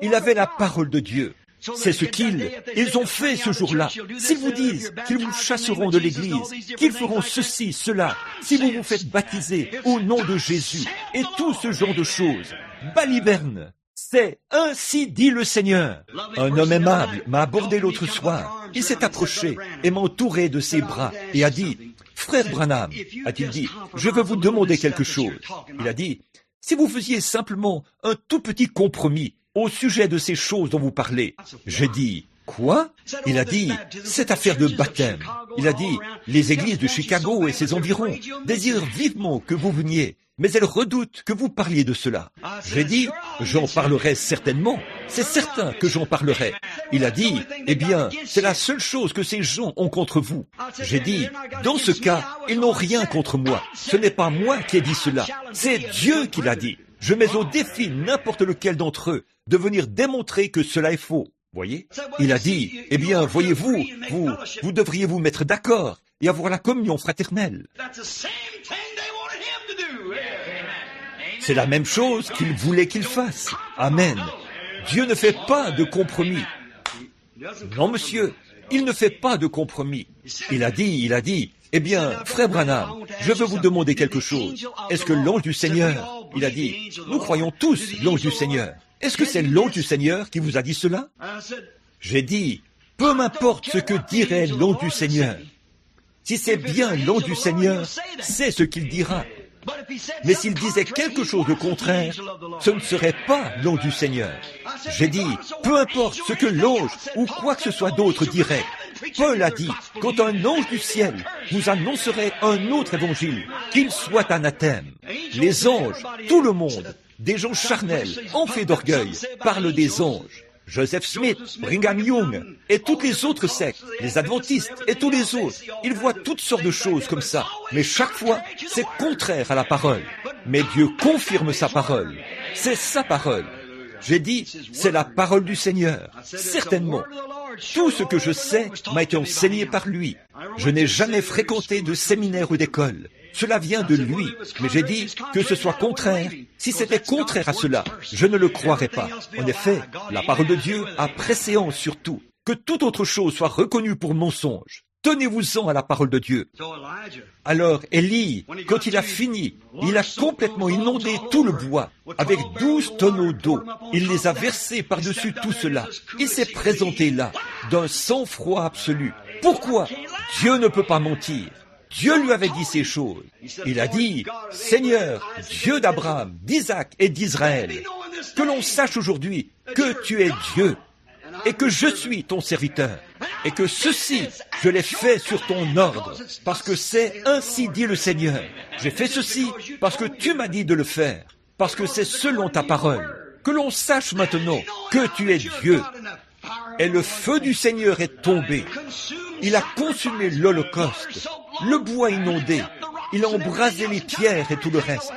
Il avait la parole de Dieu. C'est ce qu'ils ont fait ce jour-là. S'ils vous disent qu'ils vous chasseront de l'Église, qu'ils feront ceci, cela, si vous vous faites baptiser au nom de Jésus, et tout ce genre de choses, baliverne. C'est ainsi dit le Seigneur. Un homme aimable m'a abordé l'autre soir. Il s'est approché et m'a entouré de ses bras et a dit, « Frère Branham, a-t-il dit, je veux vous demander quelque chose. » Il a dit, « Si vous faisiez simplement un tout petit compromis au sujet de ces choses dont vous parlez. » J'ai dit, « Quoi ?» Il a dit, « Cette affaire de baptême. » Il a dit, « Les églises de Chicago et ses environs désirent vivement que vous veniez. Mais elles redoutent que vous parliez de cela. » J'ai dit, j'en parlerai certainement. C'est certain que j'en parlerai. Il a dit, eh bien, c'est la seule chose que ces gens ont contre vous. J'ai dit, dans ce cas, ils n'ont rien contre moi. Ce n'est pas moi qui ai dit cela. C'est Dieu qui l'a dit. Je mets au défi n'importe lequel d'entre eux de venir démontrer que cela est faux. Voyez? Il a dit, eh bien, voyez-vous, vous devriez vous mettre d'accord et avoir la communion fraternelle. C'est la même chose qu'il voulait qu'il fasse. Amen. Dieu ne fait pas de compromis. Non, monsieur, il ne fait pas de compromis. Il a dit, eh bien, frère Branham, je veux vous demander quelque chose. Est-ce que l'ange du Seigneur, il a dit, nous croyons tous l'ange du Seigneur. Est-ce que c'est l'ange du Seigneur qui vous a dit cela? J'ai dit, peu m'importe ce que dirait l'ange du Seigneur. Si c'est bien l'ange du Seigneur, c'est ce qu'il dira. Mais s'il disait quelque chose de contraire, ce ne serait pas l'ange du Seigneur. J'ai dit, peu importe ce que l'ange ou quoi que ce soit d'autre dirait. Paul a dit, quand un ange du ciel vous annoncerait un autre évangile, qu'il soit anathème. Les anges, tout le monde, des gens charnels, enfaits d'orgueil, parlent des anges. Joseph Smith, Brigham Young et toutes les autres sectes, les adventistes et tous les autres, ils voient toutes sortes de choses comme ça. Mais chaque fois, c'est contraire à la parole. Mais Dieu confirme sa parole. C'est sa parole. J'ai dit, c'est la parole du Seigneur. Certainement. Tout ce que je sais m'a été enseigné par lui. Je n'ai jamais fréquenté de séminaire ou d'école. Cela vient de lui. Mais j'ai dit que ce soit contraire. Si c'était contraire à cela, je ne le croirais pas. En effet, la parole de Dieu a préséance sur tout. Que toute autre chose soit reconnue pour mensonge. Tenez-vous-en à la parole de Dieu. Alors Élie, quand il a fini, il a complètement inondé tout le bois avec 12 tonneaux d'eau. Il les a versés par-dessus tout cela. Il s'est présenté là, d'un sang-froid absolu. Pourquoi? Dieu ne peut pas mentir. Dieu lui avait dit ces choses. Il a dit, « Seigneur, Dieu d'Abraham, d'Isaac et d'Israël, que l'on sache aujourd'hui que tu es Dieu et que je suis ton serviteur et que ceci, je l'ai fait sur ton ordre, parce que c'est ainsi dit le Seigneur. J'ai fait ceci parce que tu m'as dit de le faire, parce que c'est selon ta parole. Que l'on sache maintenant que tu es Dieu. » Et le feu du Seigneur est tombé. Il a consumé l'holocauste, le bois inondé. Il a embrasé les pierres et tout le reste.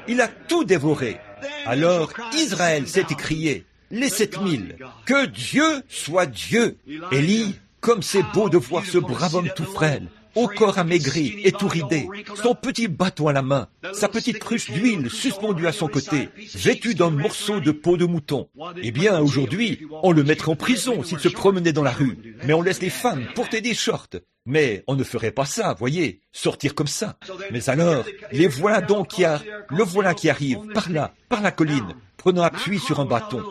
Il a tout dévoré. Alors Israël s'est écrié, les 7000, que Dieu soit Dieu. Élie, comme c'est beau de voir ce brave homme tout frêle, au corps amaigri et tout ridé, son petit bâton à la main, sa petite cruche d'huile suspendue à son côté, vêtu d'un morceau de peau de mouton. Eh bien, aujourd'hui, on le mettrait en prison s'il se promenait dans la rue, mais on laisse les femmes porter des shorts. Mais on ne ferait pas ça, voyez, sortir comme ça. Mais alors, le voilà qui arrive, par là, par la colline, prenant appui sur un bâton.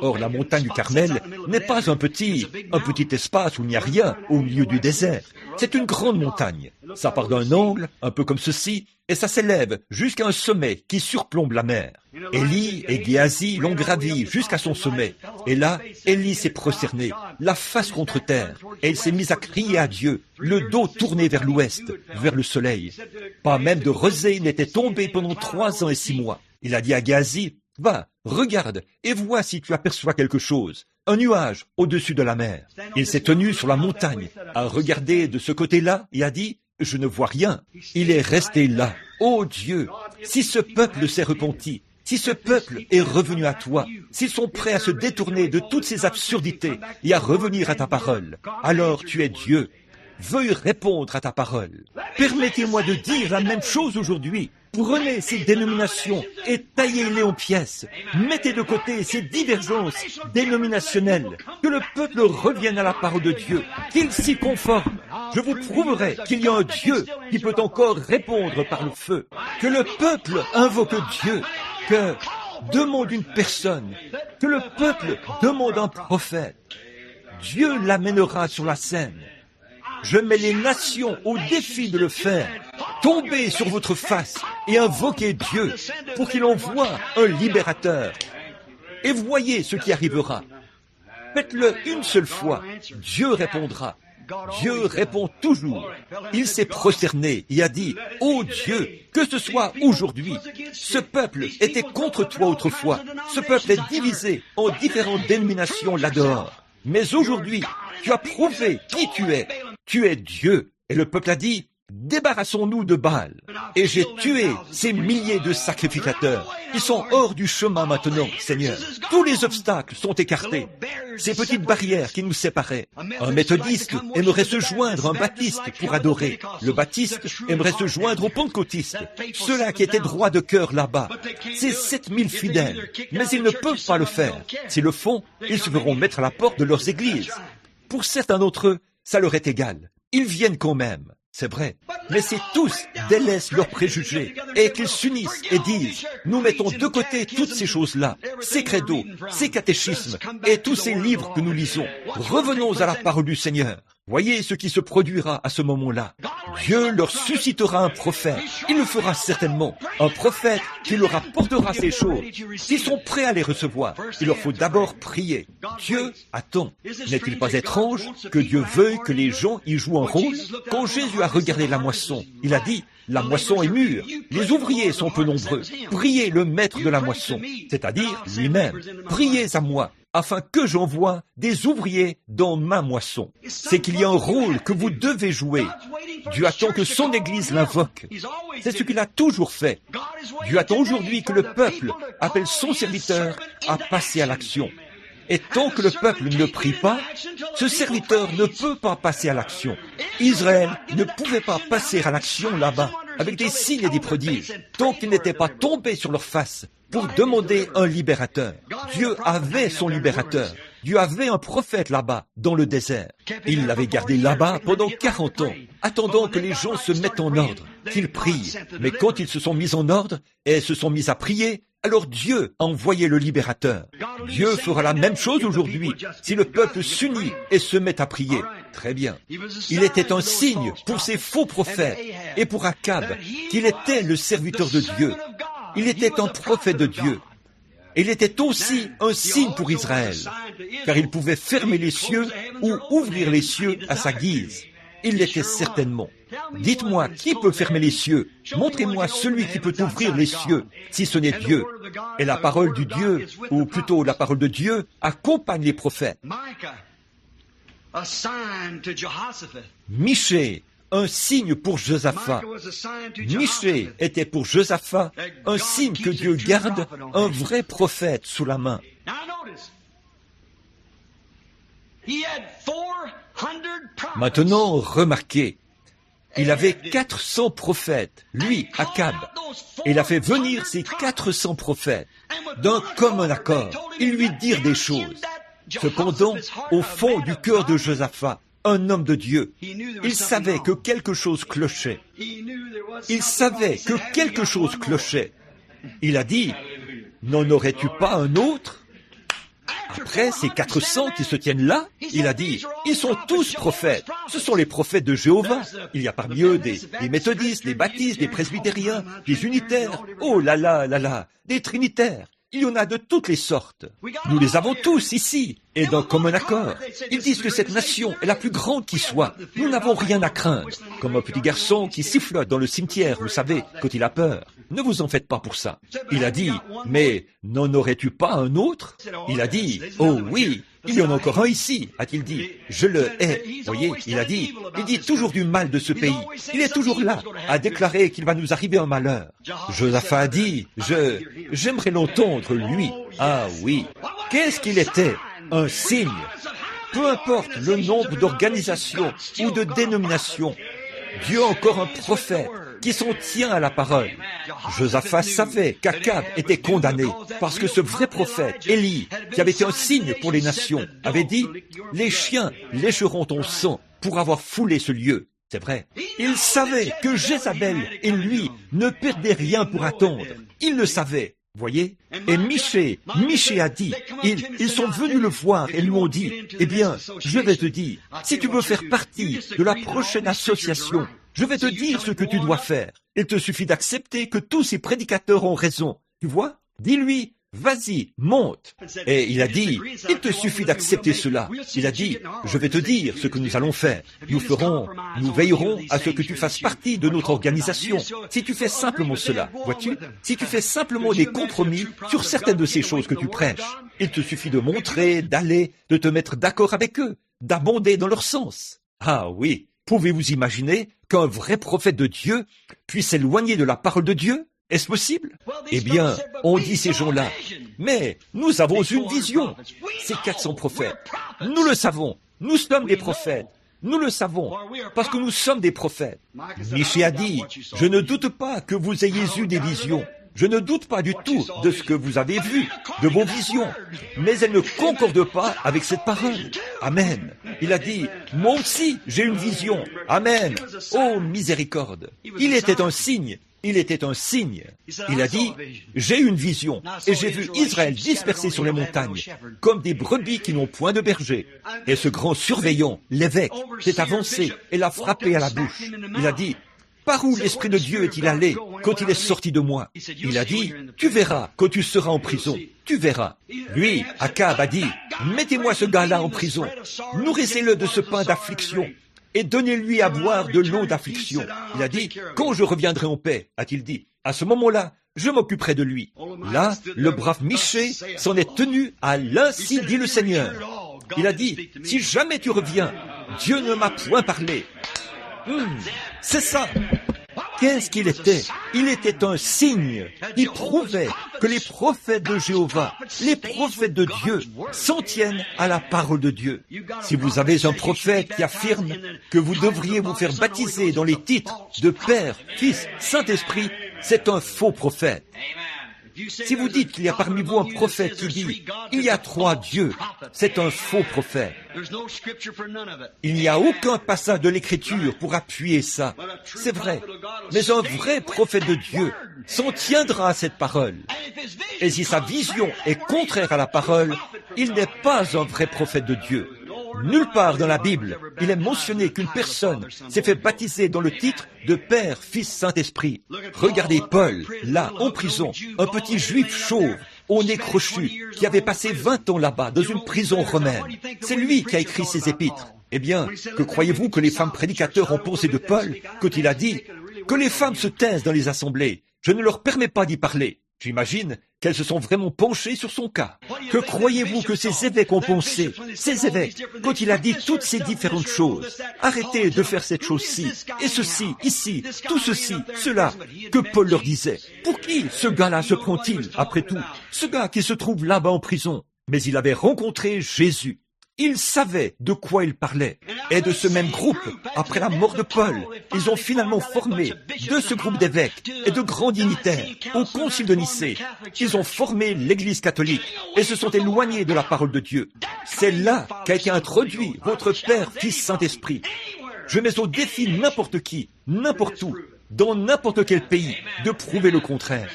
Or, la montagne du Carmel n'est pas un petit espace où il n'y a rien au milieu du désert. C'est une grande montagne. Ça part d'un angle, un peu comme ceci, et ça s'élève jusqu'à un sommet qui surplombe la mer. Élie et Géasi l'ont gravi jusqu'à son sommet. Et là, Élie s'est prosterné, la face contre terre, et il s'est mis à crier à Dieu, le dos tourné vers l'ouest, vers le soleil. Pas même de rosée n'était tombé pendant 3 ans et 6 mois. Il a dit à Géasi, « Va, regarde, et vois si tu aperçois quelque chose. Un nuage au-dessus de la mer. » Il s'est tenu sur la montagne, a regardé de ce côté-là et a dit, « Je ne vois rien. » Il est resté là. Ô Dieu, si ce peuple s'est repenti, si ce peuple est revenu à toi, s'ils sont prêts à se détourner de toutes ces absurdités et à revenir à ta parole, alors tu es Dieu. Veuille répondre à ta parole. Permettez-moi de dire la même chose aujourd'hui. Prenez ces dénominations et taillez-les en pièces. Mettez de côté ces divergences dénominationnelles. Que le peuple revienne à la parole de Dieu, qu'il s'y conforme. Je vous prouverai qu'il y a un Dieu qui peut encore répondre par le feu. Que le peuple invoque Dieu, que demande une personne, que le peuple demande un prophète. Dieu l'amènera sur la scène. Je mets les nations au défi de le faire. Tombez sur votre face et invoquez Dieu pour qu'il envoie un libérateur. Et voyez ce qui arrivera. Faites-le une seule fois. Dieu répondra. Dieu répond toujours. Il s'est prosterné et a dit, « Ô Dieu, que ce soit aujourd'hui. Ce peuple était contre toi autrefois. Ce peuple est divisé en différentes dénominations là-dehors. Mais aujourd'hui, tu as prouvé qui tu es. Tu es Dieu. » Et le peuple a dit, « Débarrassons-nous de Baal. » Et j'ai tué ces milliers de sacrificateurs. Ils sont hors du chemin maintenant, Seigneur. Tous les obstacles sont écartés. Ces petites barrières qui nous séparaient. Un méthodiste aimerait se joindre à un baptiste pour adorer. Le baptiste aimerait se joindre aux pentecôtistes. Ceux-là qui étaient droits de cœur là-bas. Ces 7000 fidèles. Mais ils ne peuvent pas le faire. S'ils le font, ils se feront mettre à la porte de leurs églises. Pour certains d'entre eux, ça leur est égal. Ils viennent quand même. C'est vrai. Mais si tous délaissent leurs préjugés et qu'ils s'unissent et disent « Nous mettons de côté toutes ces choses-là, ces credos, ces catéchismes et tous ces livres que nous lisons. Revenons à la parole du Seigneur. » Voyez ce qui se produira à ce moment-là. Dieu leur suscitera un prophète. Il le fera certainement. Un prophète qui leur apportera ces choses. S'ils sont prêts à les recevoir, il leur faut d'abord prier. Dieu attend. N'est-il pas étrange que Dieu veuille que les gens y jouent un rôle? Quand Jésus a regardé la moisson, il a dit, la moisson est mûre, les ouvriers sont peu nombreux. Priez le maître de la moisson, c'est-à-dire lui-même. Priez à moi, afin que j'envoie des ouvriers dans ma moisson. C'est qu'il y a un rôle que vous devez jouer. Dieu attend que son Église l'invoque. C'est ce qu'il a toujours fait. Dieu attend aujourd'hui que le peuple appelle son serviteur à passer à l'action. Et tant que le peuple ne prie pas, ce serviteur ne peut pas passer à l'action. Israël ne pouvait pas passer à l'action là-bas, avec des signes et des prodiges, tant qu'ils n'étaient pas tombés sur leur face pour demander un libérateur. Dieu avait son libérateur. Dieu avait un prophète là-bas, dans le désert. Il l'avait gardé là-bas pendant 40 ans, attendant que les gens se mettent en ordre, qu'ils prient. Mais quand ils se sont mis en ordre et se sont mis à prier, alors Dieu a envoyé le libérateur. Dieu fera la même chose aujourd'hui si le peuple s'unit et se met à prier. Très bien. Il était un signe pour ces faux prophètes et pour Akab qu'il était le serviteur de Dieu. Il était un prophète de Dieu. Et il était aussi un signe pour Israël, car il pouvait fermer les cieux ou ouvrir les cieux à sa guise. Il l'était certainement. Dites-moi, qui peut fermer les cieux? Montrez-moi celui qui peut ouvrir les cieux, si ce n'est Dieu. Et la parole du Dieu, ou plutôt la parole de Dieu, accompagne les prophètes. Michée, un signe pour Josaphat. Michée était pour Josaphat un signe que Dieu garde un vrai prophète sous la main. Maintenant, remarquez, il avait 400 prophètes, lui, Akab, et il a fait venir ces 400 prophètes d'un commun accord. Ils lui dirent des choses. Cependant, au fond du cœur de Josaphat, un homme de Dieu, il savait que quelque chose clochait. Il savait que quelque chose clochait. Il a dit, n'en aurais-tu pas un autre? Après ces 400 qui se tiennent là, il a dit, ils sont tous prophètes. Ce sont les prophètes de Jéhovah. Il y a parmi eux des méthodistes, des baptistes, des presbytériens, des unitaires. Oh là là là là, des trinitaires. Il y en a de toutes les sortes. Nous les avons tous ici, et d'un commun accord. Ils disent que cette nation est la plus grande qui soit. Nous n'avons rien à craindre. Comme un petit garçon qui sifflote dans le cimetière, vous savez, quand il a peur. Ne vous en faites pas pour ça. Il a dit, mais n'en aurais-tu pas un autre? Il a dit, oh oui, il y en a encore un ici, a-t-il dit. Je le hais. Voyez, il dit toujours du mal de ce pays. Il est toujours là, à déclarer qu'il va nous arriver un malheur. Josaphat a dit, j'aimerais l'entendre, lui. Ah oui. Qu'est-ce qu'il était? Un signe. Peu importe le nombre d'organisations ou de dénominations, Dieu a encore un prophète qui s'en tient à la parole. Josaphat savait qu'Akab était condamné parce que ce vrai prophète, Élie, qui avait été un signe pour les nations, avait dit « Les chiens lécheront ton sang pour avoir foulé ce lieu ». C'est vrai. Il savait que Jézabel et lui ne perdaient rien pour attendre. Il le savait. Voyez? Et Michée a dit, ils sont venus le voir et lui ont dit, eh bien, je vais te dire, si tu veux faire partie de la prochaine association, je vais te dire ce que tu dois faire. Il te suffit d'accepter que tous ces prédicateurs ont raison. Tu vois? Dis-lui, vas-y, monte. Et il a dit, il te suffit d'accepter cela. Il a dit, je vais te dire ce que nous allons faire. Nous veillerons à ce que tu fasses partie de notre organisation. Si tu fais simplement cela, vois-tu? Si tu fais simplement des compromis sur certaines de ces choses que tu prêches, il te suffit de montrer, d'aller, de te mettre d'accord avec eux, d'abonder dans leur sens. Ah oui, pouvez-vous imaginer qu'un vrai prophète de Dieu puisse s'éloigner de la parole de Dieu? Est-ce possible? Eh bien, on dit ces gens-là, mais nous avons une vision, ces 400 prophètes. Nous le savons, nous sommes des prophètes. Nous le savons, parce que nous sommes des prophètes. Michée a dit, je ne doute pas que vous ayez eu des visions. Je ne doute pas du tout de ce que vous avez vu, de vos visions, mais elles ne concordent pas avec cette parole. Amen. Il a dit, moi aussi, j'ai une vision. Amen. Oh, miséricorde. Il était un signe. Il était un signe. Il a dit, j'ai une vision, et j'ai vu Israël dispersé sur les montagnes, comme des brebis qui n'ont point de berger. Et ce grand surveillant, l'évêque, s'est avancé et l'a frappé à la bouche. Il a dit, par où l'Esprit de Dieu est-il allé quand il est sorti de moi? Il a dit, tu verras quand tu seras en prison. Tu verras. Lui, Akab, a dit, mettez-moi ce gars-là en prison. Nourrissez-le de ce pain d'affliction. Et donnez-lui à boire de l'eau d'affliction. Il a dit, quand je reviendrai en paix, a-t-il dit, à ce moment-là, je m'occuperai de lui. Là, le brave Michée s'en est tenu à l'ainsi dit le Seigneur. Il a dit, si jamais tu reviens, Dieu ne m'a point parlé. C'est ça. Qu'est-ce qu'il était? Il était un signe qui prouvait que les prophètes de Jéhovah, les prophètes de Dieu, s'en tiennent à la parole de Dieu. Si vous avez un prophète qui affirme que vous devriez vous faire baptiser dans les titres de Père, Fils, Saint-Esprit, c'est un faux prophète. Si vous dites qu'il y a parmi vous un prophète qui dit « Il y a 3 dieux », c'est un faux prophète. Il n'y a aucun passage de l'Écriture pour appuyer ça. C'est vrai. Mais un vrai prophète de Dieu s'en tiendra à cette parole. Et si sa vision est contraire à la parole, il n'est pas un vrai prophète de Dieu. Nulle part dans la Bible, il est mentionné qu'une personne s'est fait baptiser dans le titre de Père, Fils, Saint-Esprit. Regardez Paul, là, en prison, un petit juif chauve, au nez crochu, qui avait passé 20 ans là-bas, dans une prison romaine. C'est lui qui a écrit ces épîtres. Eh bien, que croyez-vous que les femmes prédicateurs ont pensé de Paul quand il a dit que les femmes se taisent dans les assemblées? Je ne leur permets pas d'y parler. J'imagine qu'elles se sont vraiment penchées sur son cas. Que croyez-vous que ces évêques ont pensé, ces évêques, quand il a dit toutes ces différentes choses? Arrêtez de faire cette chose-ci, et ceci, ici, tout ceci, cela, que Paul leur disait. Pour qui ce gars-là se prend-il, après tout? Ce gars qui se trouve là-bas en prison. Mais il avait rencontré Jésus. Il savait de quoi il parlait. Et de ce même groupe, après la mort de Paul, ils ont finalement formé de ce groupe d'évêques et de grands dignitaires au concile de Nicée. Ils ont formé l'Église catholique et se sont éloignés de la parole de Dieu. C'est là qu'a été introduit votre Père, Fils, Saint-Esprit. Je mets au défi n'importe qui, n'importe où, dans n'importe quel pays, de prouver le contraire.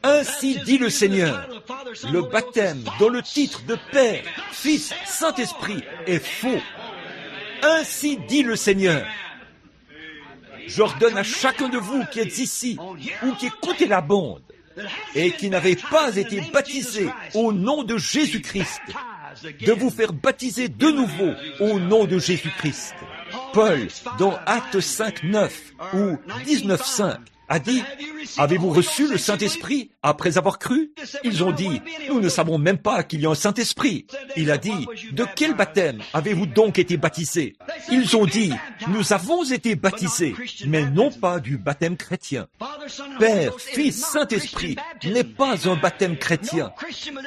Ainsi dit le Seigneur, le baptême dans le titre de Père, Fils, Saint-Esprit est faux. Ainsi dit le Seigneur. J'ordonne à chacun de vous qui êtes ici ou qui écoutez la bande et qui n'avez pas été baptisé au nom de Jésus-Christ, de vous faire baptiser de nouveau au nom de Jésus-Christ. Paul, dans Actes 5:9 ou 19:5, a dit « Avez-vous reçu le Saint-Esprit après avoir cru ?» Ils ont dit « Nous ne savons même pas qu'il y a un Saint-Esprit. » Il a dit « De quel baptême avez-vous donc été baptisés ?» Ils ont dit « Nous avons été baptisés, mais non pas du baptême chrétien. » Père, Fils, Saint-Esprit n'est pas un baptême chrétien.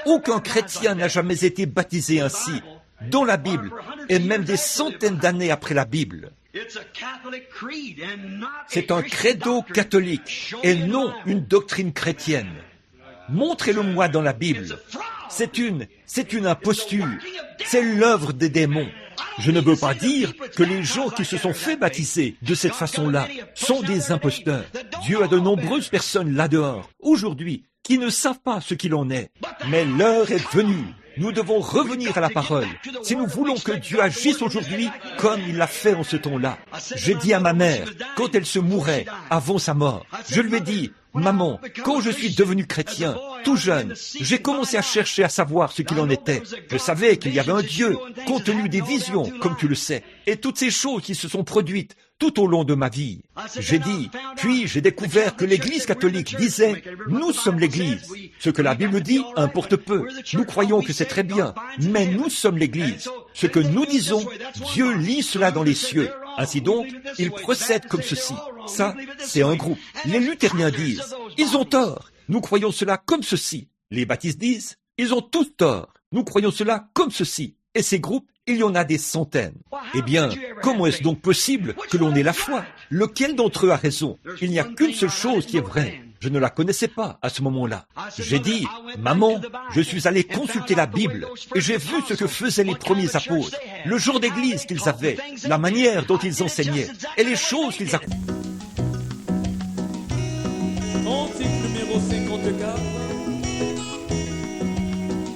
Aucun chrétien n'a jamais été baptisé ainsi, dans la Bible, et même des centaines d'années après la Bible. C'est un credo catholique et non une doctrine chrétienne. Montrez-le-moi dans la Bible. C'est une imposture. C'est l'œuvre des démons. Je ne veux pas dire que les gens qui se sont fait baptiser de cette façon-là sont des imposteurs. Dieu a de nombreuses personnes là-dehors, aujourd'hui, qui ne savent pas ce qu'il en est. Mais l'heure est venue. Nous devons revenir à la parole. Si nous voulons que Dieu agisse aujourd'hui comme il l'a fait en ce temps-là. J'ai dit à ma mère, quand elle se mourait, avant sa mort, je lui ai dit, « Maman, quand je suis devenu chrétien, tout jeune, j'ai commencé à chercher à savoir ce qu'il en était. Je savais qu'il y avait un Dieu, compte tenu des visions, comme tu le sais, et toutes ces choses qui se sont produites tout au long de ma vie. » J'ai dit, puis j'ai découvert que l'Église catholique disait, « Nous sommes l'Église. » Ce que la Bible dit importe peu. Nous croyons que c'est très bien, mais nous sommes l'Église. Ce que nous disons, Dieu lit cela dans les cieux. Ainsi donc, il procède comme ceci. Ça, c'est un groupe. Les luthériens disent, ils ont tort. Nous croyons cela comme ceci. Les baptistes disent, ils ont tous tort. Nous croyons cela comme ceci. Et ces groupes, il y en a des centaines. Eh bien, comment est-ce donc possible que l'on ait la foi? Lequel d'entre eux a raison? Il n'y a qu'une seule chose qui est vraie. Je ne la connaissais pas à ce moment-là. J'ai dit, « Maman, je suis allé consulter la Bible et j'ai vu ce que faisaient les premiers apôtres, le genre d'église qu'ils avaient, la manière dont ils enseignaient et les choses qu'ils accomplissent. » Cantique numéro 54.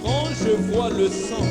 Quand je vois le sang